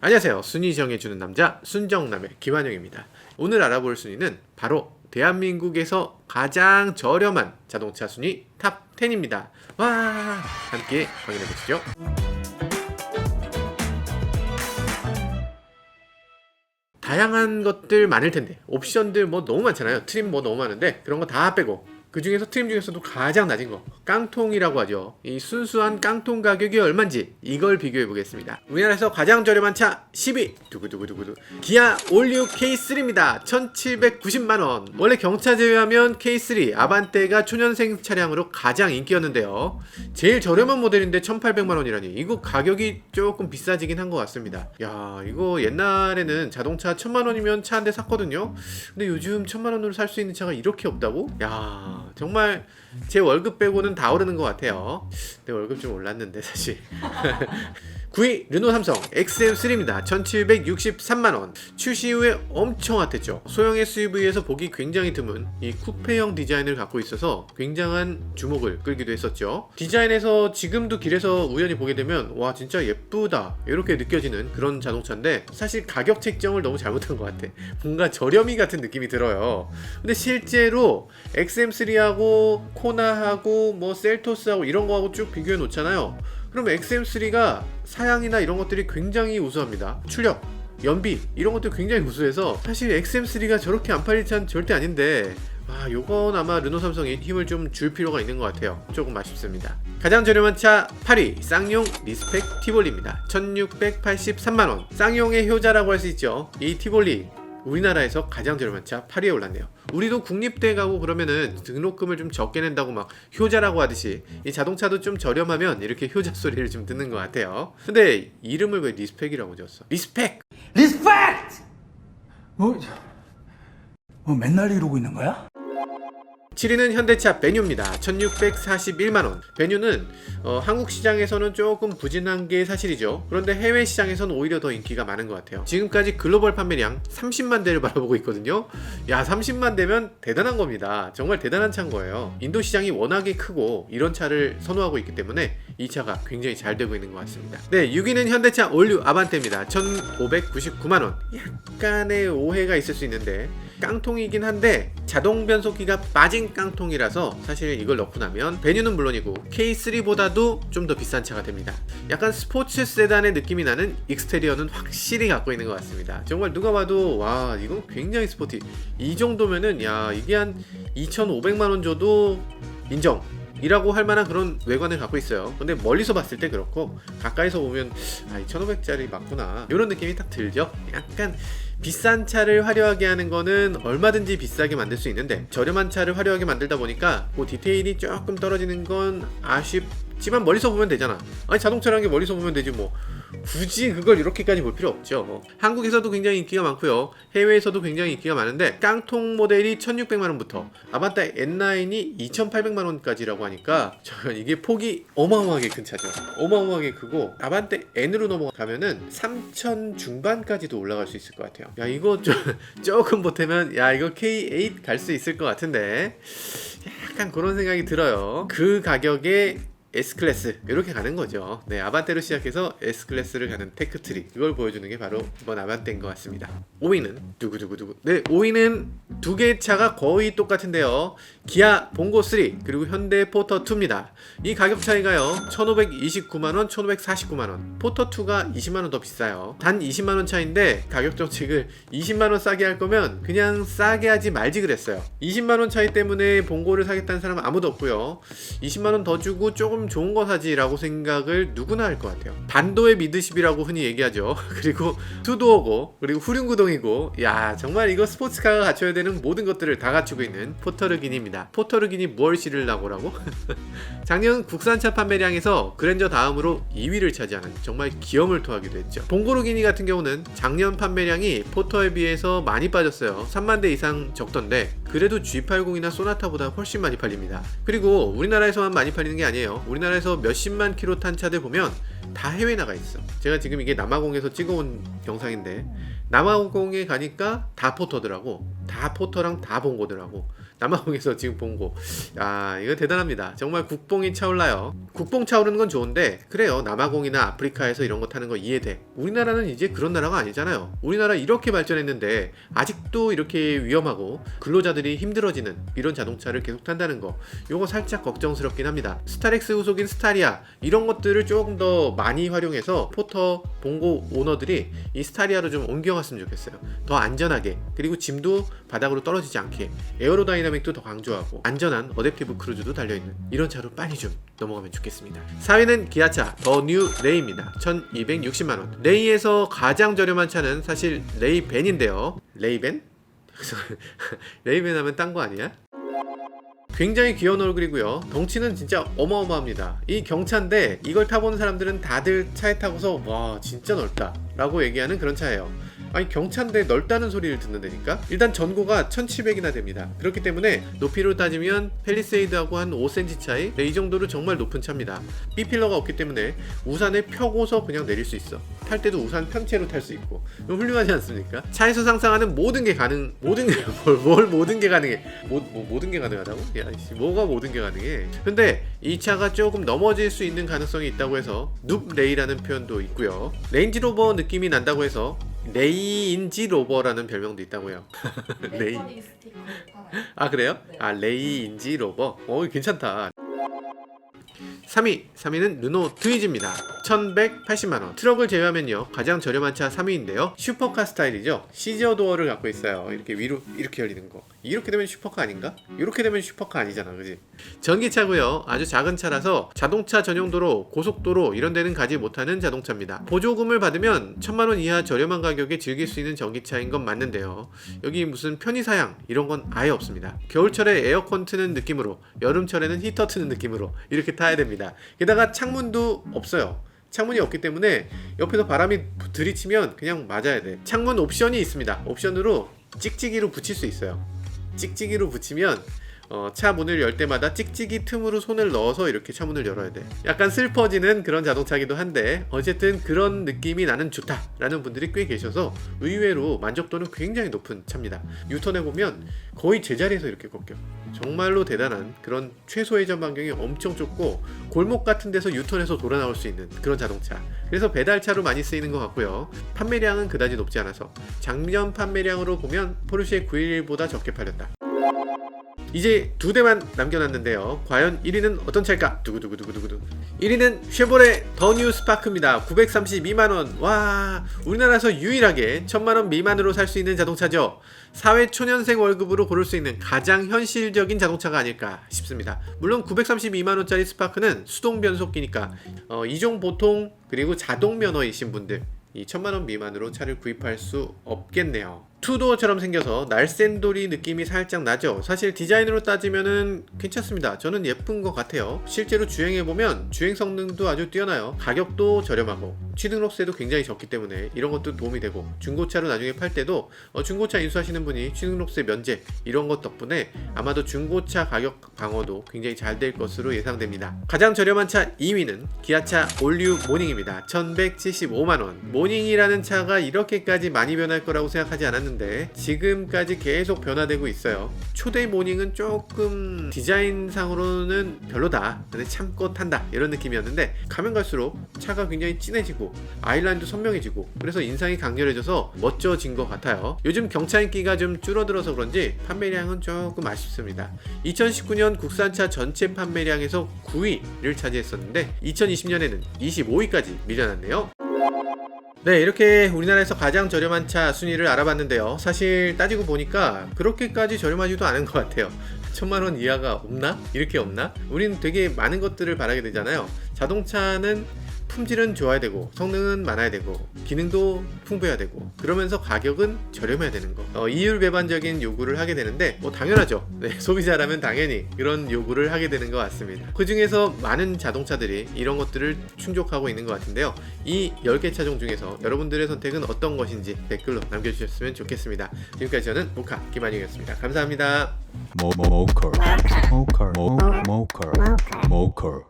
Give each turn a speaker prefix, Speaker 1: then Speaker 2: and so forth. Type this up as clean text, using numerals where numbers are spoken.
Speaker 1: 안녕하세요. 순위 정해주는 남자 순정남의 김환영입니다. 오늘 알아볼 순위는 바로 대한민국에서 가장 저렴한 자동차 순위 탑 10입니다. 와, 함께 확인해 보시죠. 다양한 것들 많을 텐데 옵션들 뭐 너무 많잖아요. 트림 뭐 너무 많은데 그런 거 다 빼고 그 중에서 트림 중에서도 가장 낮은 거 깡통이라고 하죠. 이 순수한 깡통 가격이 얼마인지 이걸 비교해 보겠습니다. 우리나라에서 가장 저렴한 차 10위 두구두구두구두 기아 올류 K3입니다. 1790만원. 원래 경차 제외하면 K3 아반떼가 초년생 차량으로 가장 인기였는데요. 제일 저렴한 모델인데 1800만원이라니 이거 가격이 조금 비싸지긴 한 것 같습니다. 야, 이거 옛날에는 자동차 1000만원이면 차 한 대 샀거든요. 근데 요즘 1000만원으로 살 수 있는 차가 이렇게 없다고? 야, 정말 제 월급 빼고는 다 오르는 것 같아요. 내 월급 좀 올랐는데 사실. 9위 르노 삼성 XM3입니다. 1763만원. 출시 후에 엄청 핫했죠. 소형 SUV에서 보기 굉장히 드문 이 쿠페형 디자인을 갖고 있어서 굉장한 주목을 끌기도 했었죠. 디자인에서 지금도 길에서 우연히 보게 되면 와 진짜 예쁘다 이렇게 느껴지는 그런 자동차인데 사실 가격 책정을 너무 잘못한 것 같아. 뭔가 저렴이 같은 느낌이 들어요. 근데 실제로 XM3하고 코나하고 뭐 셀토스하고 이런 거하고 쭉 비교해 놓잖아요. 그럼 XM3가 사양이나 이런 것들이 굉장히 우수합니다. 출력, 연비 이런 것도 굉장히 우수해서 사실 XM3가 저렇게 안 팔릴 차는 절대 아닌데 요건 아마 르노 삼성이 힘을 좀 줄 필요가 있는 것 같아요. 조금 아쉽습니다. 가장 저렴한 차 8위 쌍용 리스펙 티볼리입니다. 1683만원. 쌍용의 효자라고 할 수 있죠. 이 티볼리 우리나라에서 가장 저렴한 차 8위에 올랐네요. 우리도 국립대 가고 그러면은 등록금을 좀 적게 낸다고 막 효자라고 하듯이 이 자동차도 좀 저렴하면 이렇게 효자 소리를 좀 듣는 것 같아요. 근데 이름을 왜 리스펙이라고 지었어? 리스펙!
Speaker 2: 리스펙트! 뭐 맨날 이러고 있는 거야?
Speaker 1: 7위는 현대차 베뉴입니다. 1641만원. 베뉴는 한국 시장에서는 조금 부진한 게 사실이죠. 그런데 해외 시장에서는 오히려 더 인기가 많은 것 같아요. 지금까지 글로벌 판매량 30만 대를 바라보고 있거든요. 야, 30만 대면 대단한 겁니다. 정말 대단한 차인 거예요. 인도 시장이 워낙에 크고 이런 차를 선호하고 있기 때문에 이 차가 굉장히 잘 되고 있는 것 같습니다. 네, 6위는 현대차 올류 아반떼입니다. 1599만원. 약간의 오해가 있을 수 있는데 깡통이긴 한데 자동 변속기가 빠진 깡통이라서 사실 이걸 넣고 나면 베뉴는 물론이고 K3보다도 좀 더 비싼 차가 됩니다. 약간 스포츠 세단의 느낌이 나는 익스테리어는 확실히 갖고 있는 것 같습니다. 정말 누가 봐도 와 이건 굉장히 스포티. 이 정도면은 야 이게 한 2,500만원 줘도 인정 이라고 할 만한 그런 외관을 갖고 있어요. 근데 멀리서 봤을 때 그렇고 가까이서 보면 2,500짜리 맞구나 이런 느낌이 딱 들죠. 약간 비싼 차를 화려하게 하는 거는 얼마든지 비싸게 만들 수 있는데 저렴한 차를 화려하게 만들다 보니까 그 디테일이 조금 떨어지는 건 아쉽지만 멀리서 보면 되잖아. 아니 자동차라는 게 멀리서 보면 되지 뭐 굳이 그걸 이렇게까지 볼 필요 없죠. 한국에서도 굉장히 인기가 많고요. 해외에서도 굉장히 인기가 많은데 깡통 모델이 1600만원부터 아반떼 N9이 2800만원까지라고 하니까 이게 폭이 어마어마하게 큰 차죠. 어마어마하게 크고 아반떼 N으로 넘어가면은 3000 중반까지도 올라갈 수 있을 것 같아요. 야 이거 조금 보태면 야 이거 K8 갈 수 있을 것 같은데 약간 그런 생각이 들어요. 그 가격에 S클래스 이렇게 가는 거죠. 네, 아반떼로 시작해서 S클래스를 가는 테크트리 이걸 보여주는 게 바로 이번 아반떼인 것 같습니다. 5위는 두구두구두구. 네, 5위는 두 개의 차가 거의 똑같은데요. 기아 봉고3 그리고 현대 포터2입니다. 이 가격 차이가요 1529만원 1549만원. 포터2가 20만원 더 비싸요. 단 20만원 차인데 가격 정책을 20만원 싸게 할 거면 그냥 싸게 하지 말지 그랬어요. 20만원 차이 때문에 봉고를 사겠다는 사람은 아무도 없고요. 20만원 더 주고 조금 좋은 거 사지 라고 생각을 누구나 할 것 같아요. 반도의 미드십이라고 흔히 얘기하죠. 그리고 투도어고 그리고 후륜구동이고 야 정말 이거 스포츠카가 갖춰야 되는 모든 것들을 다 갖추고 있는 포터르기니입니다. 포터르기니 뭘 실으려고라고? 작년 국산차 판매량에서 그랜저 다음으로 2위를 차지하는 정말 기염을 토하기도 했죠. 봉고르기니 같은 경우는 작년 판매량이 포터에 비해서 많이 빠졌어요. 3만 대 이상 적던데 그래도 G80이나 소나타보다 훨씬 많이 팔립니다. 그리고 우리나라에서만 많이 팔리는 게 아니에요. 우리나라에서 몇십만 킬로 탄 차들 보면 다 해외 나가 있어. 제가 지금 이게 남아공에서 찍어온 영상인데 남아공에 가니까 다 포터더라고. 다 포터랑 다 봉고더라고. 남아공에서 지금 본 거. 야, 이거 대단합니다. 정말 국뽕이 차올라요. 국뽕 차오르는 건 좋은데 그래요. 남아공이나 아프리카에서 이런 거 타는 거 이해돼. 우리나라는 이제 그런 나라가 아니잖아요. 우리나라 이렇게 발전했는데 아직도 이렇게 위험하고 근로자들이 힘들어지는 이런 자동차를 계속 탄다는 거, 요거 살짝 걱정스럽긴 합니다. 스타렉스 후속인 스타리아 이런 것들을 조금 더 많이 활용해서 포터 봉고 오너들이 이 스타리아로 좀 옮겨갔으면 좋겠어요. 더 안전하게, 그리고 짐도 바닥으로 떨어지지 않게, 에어로다이나믹도 더 강조하고 안전한 어댑티브 크루즈도 달려있는 이런 차로 빨리 좀 넘어가면 좋겠습니다. 4위는 기아차 더 뉴 레이입니다. 1260만원. 레이에서 가장 저렴한 차는 사실 레이벤인데요. 레이벤? 레이벤 하면 딴 거 아니야? 굉장히 귀여운 얼굴이고요. 덩치는 진짜 어마어마합니다. 이 경차인데 이걸 타보는 사람들은 다들 차에 타고서 와 진짜 넓다 라고 얘기하는 그런 차예요. 아니 경차인데 넓다는 소리를 듣는다니까? 일단 전고가 1700이나 됩니다. 그렇기 때문에 높이로 따지면 펠리세이드하고 한 5cm 차이? 네, 이 정도로 정말 높은 차입니다. B필러가 없기 때문에 우산을 펴고서 그냥 내릴 수 있어. 탈 때도 우산 편채로 탈 수 있고. 훌륭하지 않습니까? 차에서 상상하는 모든 게 가능, 모든 게 모든 게 가능해. 모든 게 가능하다고? 야, 뭐가 모든 게 가능해? 근데 이 차가 조금 넘어질 수 있는 가능성이 있다고 해서 눕레이라는 표현도 있고요. 레인지로버 느낌이 난다고 해서 레이인지 로버라는 별명도 있다고요. 레이. 아 그래요?
Speaker 3: 네.
Speaker 1: 아 레이인지 로버. 괜찮다. 3위는 르노 트위즈입니다. 1180만원. 트럭을 제외하면요 가장 저렴한 차 3위인데요 슈퍼카 스타일이죠. 시저 도어를 갖고 있어요. 이렇게 위로 이렇게 열리는 거. 이렇게 되면 슈퍼카 아닌가? 이렇게 되면 슈퍼카 아니잖아, 그지? 전기차고요. 아주 작은 차라서 자동차 전용도로, 고속도로 이런 데는 가지 못하는 자동차입니다. 보조금을 받으면 1000만원 이하 저렴한 가격에 즐길 수 있는 전기차인 건 맞는데요, 여기 무슨 편의사양 이런 건 아예 없습니다. 겨울철에 에어컨 트는 느낌으로, 여름철에는 히터 트는 느낌으로 이렇게 타야 됩니다. 게다가 창문도 없어요. 창문이 없기 때문에 옆에서 바람이 들이치면 그냥 맞아야 돼. 창문 옵션이 있습니다. 옵션으로 찍찍이로 붙일 수 있어요. 찍찍이로 붙이면 차 문을 열 때마다 찍찍이 틈으로 손을 넣어서 이렇게 차 문을 열어야 돼. 약간 슬퍼지는 그런 자동차기도 한데 어쨌든 그런 느낌이 나는 좋다 라는 분들이 꽤 계셔서 의외로 만족도는 굉장히 높은 차입니다. 유턴해보면 거의 제자리에서 이렇게 꺾여. 정말로 대단한 그런 최소 회전 반경이 엄청 좁고 골목 같은 데서 유턴해서 돌아 나올 수 있는 그런 자동차. 그래서 배달차로 많이 쓰이는 것 같고요. 판매량은 그다지 높지 않아서 작년 판매량으로 보면 포르쉐 911보다 적게 팔렸다. 이제 두 대만 남겨놨는데요. 과연 1위는 어떤 차일까? 두구두구두구두구. 1위는 쉐보레 더 뉴 스파크입니다. 932만원. 와, 우리나라에서 유일하게 1000만원 미만으로 살 수 있는 자동차죠. 사회 초년생 월급으로 고를 수 있는 가장 현실적인 자동차가 아닐까 싶습니다. 물론 932만원짜리 스파크는 수동 변속기니까 이종 보통 그리고 자동 면허이신 분들 이 1000만원 미만으로 차를 구입할 수 없겠네요. 투도어처럼 생겨서 날쌘돌이 느낌이 살짝 나죠. 사실 디자인으로 따지면은 괜찮습니다. 저는 예쁜 것 같아요. 실제로 주행해보면 주행 성능도 아주 뛰어나요. 가격도 저렴하고 취등록세도 굉장히 적기 때문에 이런 것도 도움이 되고, 중고차로 나중에 팔 때도 중고차 인수하시는 분이 취등록세 면제 이런 것 덕분에 아마도 중고차 가격 방어도 굉장히 잘 될 것으로 예상됩니다. 가장 저렴한 차 2위는 기아차 올뉴 모닝입니다. 1175만원. 모닝이라는 차가 이렇게까지 많이 변할 거라고 생각하지 않았는데 지금까지 계속 변화되고 있어요. 초대 모닝은 조금 디자인상으로는 별로다, 근데 참고 탄다 이런 느낌이었는데 가면 갈수록 차가 굉장히 진해지고 아이라인도 선명해지고 그래서 인상이 강렬해져서 멋져진 것 같아요. 요즘 경차 인기가 좀 줄어들어서 그런지 판매량은 조금 아쉽습니다. 2019년 국산차 전체 판매량에서 9위를 차지했었는데 2020년에는 25위까지 밀려났네요. 네, 이렇게 우리나라에서 가장 저렴한 차 순위를 알아봤는데요. 사실 따지고 보니까 그렇게까지 저렴하지도 않은 것 같아요. 1000만원 이하가 없나? 이렇게 없나? 우린 되게 많은 것들을 바라게 되잖아요. 자동차는 품질은 좋아야 되고 성능은 많아야 되고 기능도 풍부해야 되고 그러면서 가격은 저렴해야 되는 거, 이율배반적인 요구를 하게 되는데 당연하죠. 네, 소비자라면 당연히 그런 요구를 하게 되는 것 같습니다. 그 중에서 많은 자동차들이 이런 것들을 충족하고 있는 것 같은데요. 이 10개 차종 중에서 여러분들의 선택은 어떤 것인지 댓글로 남겨주셨으면 좋겠습니다. 지금까지 저는 모카 김한영이었습니다. 감사합니다.
Speaker 2: 모커.